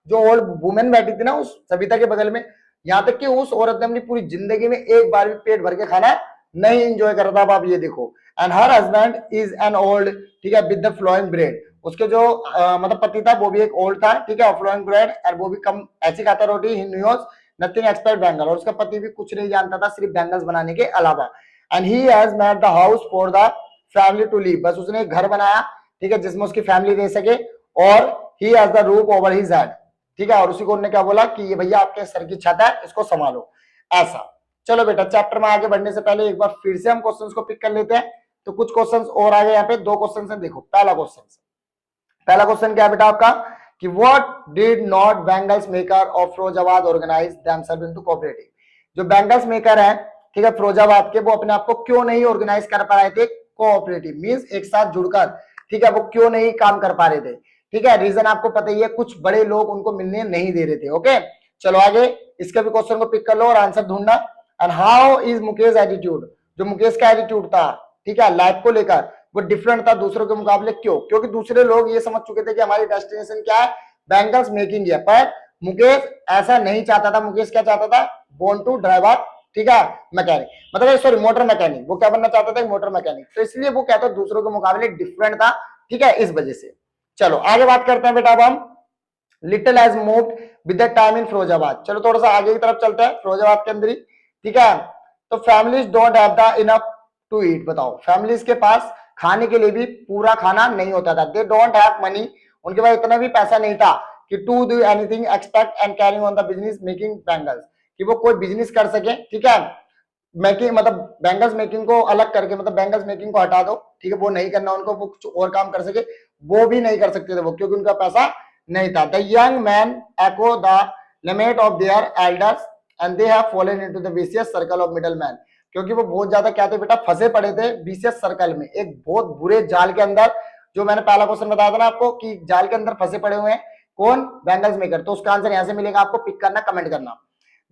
S1: जो ओल्ड वुमेन बैठी थी ना उस सविता के बगल में, यहां तक कि उस औरत ने अपनी पूरी जिंदगी में एक बार भी पेट भर के खाना नहीं एंजॉय करा था। अब आप ये देखो, and her husband is an old, ठीक है, विद द फ्लोइंग ब्रेड, उसके जो मतलब पति था वो भी एक ओल्ड था, ठीक है, फ्लोइंग ब्रेड, और वो भी कम ऐसी खाता रोटी, ही न्यूज नथिंग एक्सपेक्ट बैंगल, और उसका पति भी कुछ नहीं जानता था सिर्फ बैंगल्स बनाने के अलावा। And he has made the house for the family to live, बस उसने एक घर बनाया, ठीक है, जिसमें उसकी फैमिली रह सके, और he has the roof over his head, ठीक है, और उसी को उन्होंने क्या बोला कि ये भैया आपके सर की छत है, इसको संभालो, ऐसा। चलो बेटा, चैप्टर में आगे बढ़ने से पहले एक बार फिर से हम क्वेश्चंस को पिक कर लेते हैं। तो कुछ क्वेश्चंस और आगे, यहाँ पे 2 क्वेश्चंस हैं, देखो। पहला क्वेश्चन क्या है बेटा आपका, कि what did not bangles maker of Firozabad organise themselves into cooperative, जो बैंगल्स मेकर है, ठीक है, फिरोजाबाद के, वो अपने आप को क्यों नहीं ऑर्गेनाइज कर पा रहे थे कोऑपरेटिव, मींस एक साथ जुड़कर, ठीक है, वो क्यों नहीं काम कर पा रहे थे, ठीक है। रीजन आपको पता ही है, कुछ बड़े लोग उनको मिलने नहीं दे रहे थे। ओके, चलो आगे इसके भी क्वेश्चन को पिक कर लो और आंसर ढूंढना। And how is Mukesh attitude, जो मुकेश का एटीट्यूड था, ठीक है, लाइफ को लेकर, वो डिफरेंट था दूसरों के मुकाबले, क्यों? क्योंकि दूसरे लोग ये समझ चुके थे कि हमारी डेस्टिनेशन क्या है, बैंगल्स मेकिंग है, पर मुकेश ऐसा नहीं चाहता था। मुकेश क्या चाहता था, बोर्न टू ड्राइवर, ठीक है, मैकेनिक, मतलब सॉरी मोटर मैकेनिक, वो क्या बनना चाहता था, मोटर मैकेनिक। तो इसलिए वो कहता दूसरों के मुकाबले डिफरेंट था, ठीक है, इस वजह से। चलो आगे बात करते हैं बेटा, अब हम little has moved with the time in Firozabad. चलो थोड़ा सा आगे की तरफ चलते हैं, फिरोजाबाद के अंदर ही, ठीक है। तो families don't have the enough to eat, बताओ, फैमिलीज के पास खाने के लिए भी पूरा खाना नहीं होता था। दे डोंट हैव मनी, उनके पास इतना भी पैसा नहीं था कि to do anything expect and carrying on the business making bangles, कि वो कोई बिजनेस कर सके, ठीक है, मेकिंग मतलब बैंगल्स मेकिंग को अलग करके, मतलब बैंगल्स मेकिंग को हटा दो, ठीक है, वो नहीं करना उनको, वो कुछ और काम कर सके, वो भी नहीं कर सकते थे वो, क्योंकि उनका पैसा नहीं था। The young man echo the limit of their elders and they have fallen into the vicious circle of middle man, क्योंकि वो बहुत ज्यादा क्या थे बेटा, फंसे पड़े थे विशियस सर्कल में, एक बहुत बुरे जाल के अंदर। जो मैंने पहला क्वेश्चन बताया था ना आपको कि जाल के अंदर फंसे पड़े हुए हैं कौन, बैंगल्स मेकर, तो उसका आंसर यहां से मिलेगा, आपको पिक करना, कमेंट करना।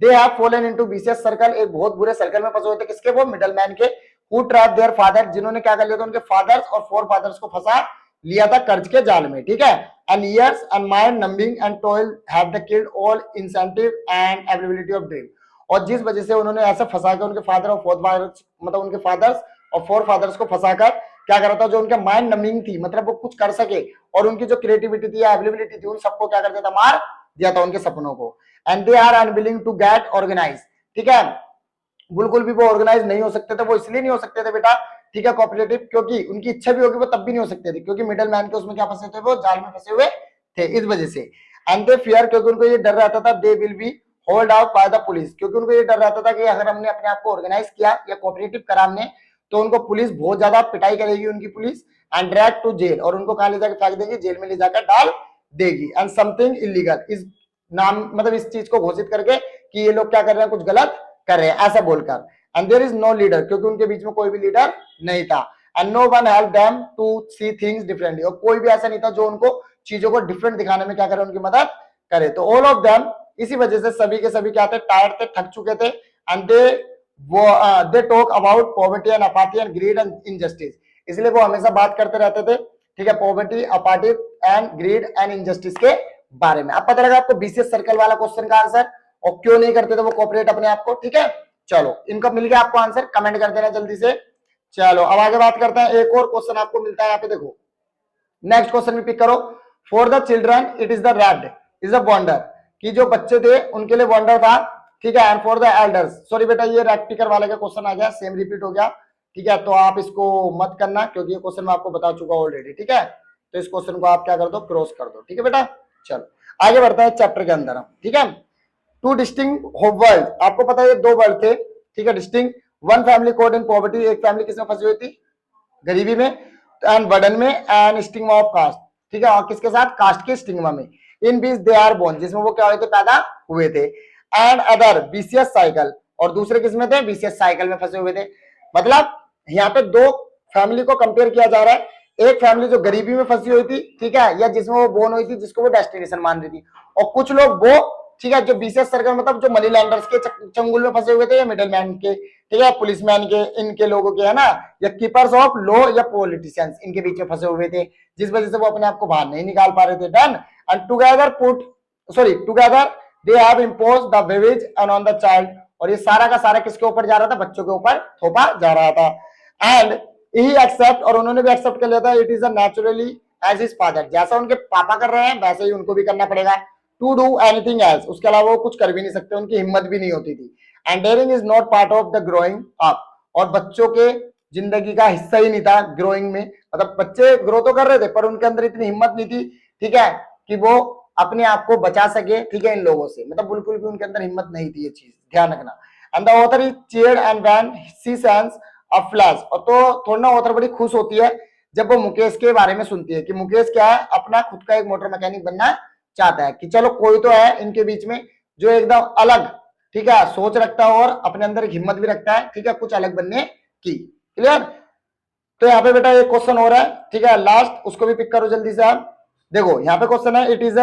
S1: They have fallen into vicious circle, एक बहुत बुरे सर्कल में फंसे हुए थे, किसके, वो मिडल मैन के। हु ट्रैप देयर फादर, जिन्होंने क्या कर लिया था, उनके फादर्स और फोर फादर्स को फंसा लिया था कर्ज के जाल में, ठीक है। And years and mind numbing and toil have the killed all incentive and availability of dream, और जिस वजह से उन्होंने ऐसा फंसा कर उनके फादर और फोर्थ फादर्स, मतलब उनके फादर्स और फोर फादर्स को फंसाकर क्या करा था, जो उनके माइंड नमिंग थी, मतलब वो कुछ कर सके, और उनकी जो क्रिएटिविटी थी, अवेलेबिलिटी थी, उन सबको क्या कर दिया था, मार दिया था उनके सपनों को। And they are unwilling to get organise, ठीक है, बिल्कुल भी वो ऑर्गेनाइज नहीं हो सकते थे। वो इसलिए नहीं हो सकते थे बेटा, ठीक है, कोऑपरेटिव, क्योंकि उनकी इच्छा भी होगी वो तब भी नहीं हो सकते थे, क्योंकि मिडल मैन के उसमें क्या फंसे थे, वो जाल में फंसे हुए थे, इस वजह से। एंड दे फियर, क्योंकि उनको ये डर रहता था, they will be hold out by the police, क्योंकि उनको ये डर रहता था कि अगर हमने अपने आप को ऑर्गेनाइज किया या कोऑपरेटिव करा हमने, तो उनको पुलिस बहुत ज्यादा पिटाई करेगी, उनकी police, and drag to jail, और उनको कहां ले जाकर फेंक देगी, जेल में ले जाकर डाल देगी। एंड समथिंग इलीगल, इस नाम मतलब इस चीज को घोषित करके कि ये लोग क्या कर रहे हैं, कुछ गलत कर रहे हैं, ऐसा बोलकर। And there is no leader, क्योंकि उनके बीच में कोई भी लीडर नहीं था। And no one help them to see things differently, और कोई भी ऐसा नहीं था जो उनको चीजों को डिफरेंट दिखाने में क्या करे, उनकी मदद करे। तो ऑल ऑफ देम, इसी वजह से सभी के सभी क्या थे, टायर्ड थे, थक चुके थे। And they talk about poverty and apathy and greed and injustice, इसलिए वो हमेशा बात करते रहते थे, ठीक है, poverty, apathy and greed and injustice के बारे में। अब पता लगा आपको बीसीएस सर्कल वाला क्वेश्चन का आंसर, और क्यों नहीं करते थे वो कोऑपरेट अपने आप को, ठीक है। चलो इनका मिल गया आपको आंसर, कमेंट कर देना जल्दी से। चलो अब आगे बात करते हैं, एक और क्वेश्चन आपको मिलता है यहाँ पे, देखो नेक्स्ट क्वेश्चन भी पिक करो। For the children it is the wrapped is a wonder, कि जो बच्चे थे उनके लिए वंडर था, ठीक है। And for the elders, sorry बेटा ये रेक्टिकर वाले का क्वेश्चन आ गया, सेम रिपीट हो गया, ठीक है, तो आप इसको मत करना, क्योंकि ये क्वेश्चन मैं आपको बता चुका ऑलरेडी, ठीक है। तो इस क्वेश्चन को आप क्या कर दो, क्रॉस कर दो, ठीक है बेटा। चलो आगे बढ़ते हैं चैप्टर के अंदर हम, ठीक है। टू डिस्टिंक्ट वर्ल्ड, आपको पता है ये 2 वर्ल्ड थे, ठीक है, distinct. One family code in poverty, एक फैमिली किसमें फंसी हुई थी, गरीबी में, एंड बर्डन में, एंड स्टिग्मा ऑफ कास्ट, ठीक है, और किसके साथ, कास्ट के स्टिग्मा में। इन बीच दे आर बोर्न, जिसमें वो क्या हुए थे, पैदा हुए थे। एंड अदर विशियस साइकिल, और दूसरे किसमें थे, विशियस साइकिल में फंसे हुए थे। मतलब यहाँ पे 2 फैमिली को कंपेयर किया जा रहा है, एक फैमिली जो गरीबी में फंसी हुई थी, ठीक है, या जिसमें वो बोर्न हुई थी, जिसको वो डेस्टिनेशन मान रही थी, और कुछ लोग वो ठीक है, जो बीसीएस सर्कल मतलब जो मनी लैंडर्स के चंगुल में फंसे हुए थे, या मिडल मैन के, ठीक है, पुलिसमैन के, इनके लोगों के, है ना, या कीपर्स ऑफ लॉ या पॉलिटिशियंस, इनके बीच में फंसे हुए थे, जिस वजह से वो अपने आप को बाहर नहीं निकाल पा रहे थे। Done. And together they have imposed the waves and on the child, और ये सारा का सारा किसके ऊपर जा रहा था, बच्चों के ऊपर थोपा जा रहा था। एंड ही एक्सेप्ट, और उन्होंने भी एक्सेप्ट कर लिया था, it is a naturally as his father, जैसा उनके पापा कर रहे हैं वैसे ही उनको भी करना पड़ेगा। टू डू एनीथिंग एल्स, उसके अलावा वो कुछ कर भी नहीं सकते, उनकी हिम्मत भी नहीं होती थी। And daring is not part of the growing up, और बच्चों के जिंदगी का हिस्सा ही नहीं था ग्रोइंग में, मतलब बच्चे ग्रो तो कर रहे थे पर उनके अंदर इतनी हिम्मत नहीं थी, ठीक है, कि वो अपने आप को बचा सके, ठीक है, इन लोगों से, मतलब बिल्कुल भी उनके अंदर हिम्मत नहीं थी, ये चीज ध्यान रखना। And the author is cheered and when she sense a flash, और तो थोड़ा ना ऑथर बड़ी खुश होती है जब वो मुकेश के बारे में सुनती है कि मुकेश क्या है, अपना खुद का एक मोटर मैकेनिक बनना चाहता है, कि चलो कोई तो है इनके बीच में जो एकदम अलग, ठीक है, सोच रखता है और अपने अंदर एक हिम्मत भी रखता है, ठीक है, कुछ अलग बनने की। क्लियर। तो यहाँ पे बेटा एक क्वेश्चन हो रहा है, ठीक है, लास्ट, उसको भी पिक करो जल्दी से आप। देखो यहाँ पे क्वेश्चन है, इट इज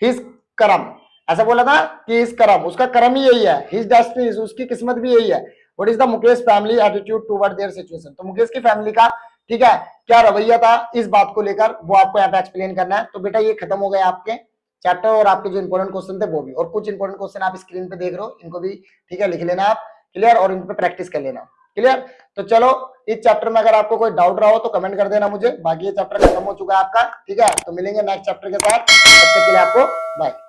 S1: हिज करम, ऐसा बोला था कि इस करम, उसका करम ही यही है, हिज डेस्टिनी, उसकी किस्मत भी यही है। What is the Mukesh family attitude toward there situation, तो मुकेश की फैमिली का, ठीक है, क्या रवैया था इस बात को लेकर, वो आपको यहाँ पे एक्सप्लेन करना है। तो बेटा ये खत्म हो गया आपके चैप्टर, और आपके जो इंपॉर्टेंट क्वेश्चन थे वो भी, और कुछ इंपॉर्टेंट क्वेश्चन आप स्क्रीन पे देख रहे हो, इनको भी, ठीक है, लिख लेना आप। क्लियर, और इन पे प्रैक्टिस कर लेना। क्लियर। तो चलो इस चैप्टर में अगर आपको कोई डाउट रहा हो तो कमेंट कर देना मुझे, बाकी ये चैप्टर खत्म हो चुका है आपका, ठीक है। तो मिलेंगे नेक्स्ट चैप्टर के साथ, तब तक के लिए आपको बाय।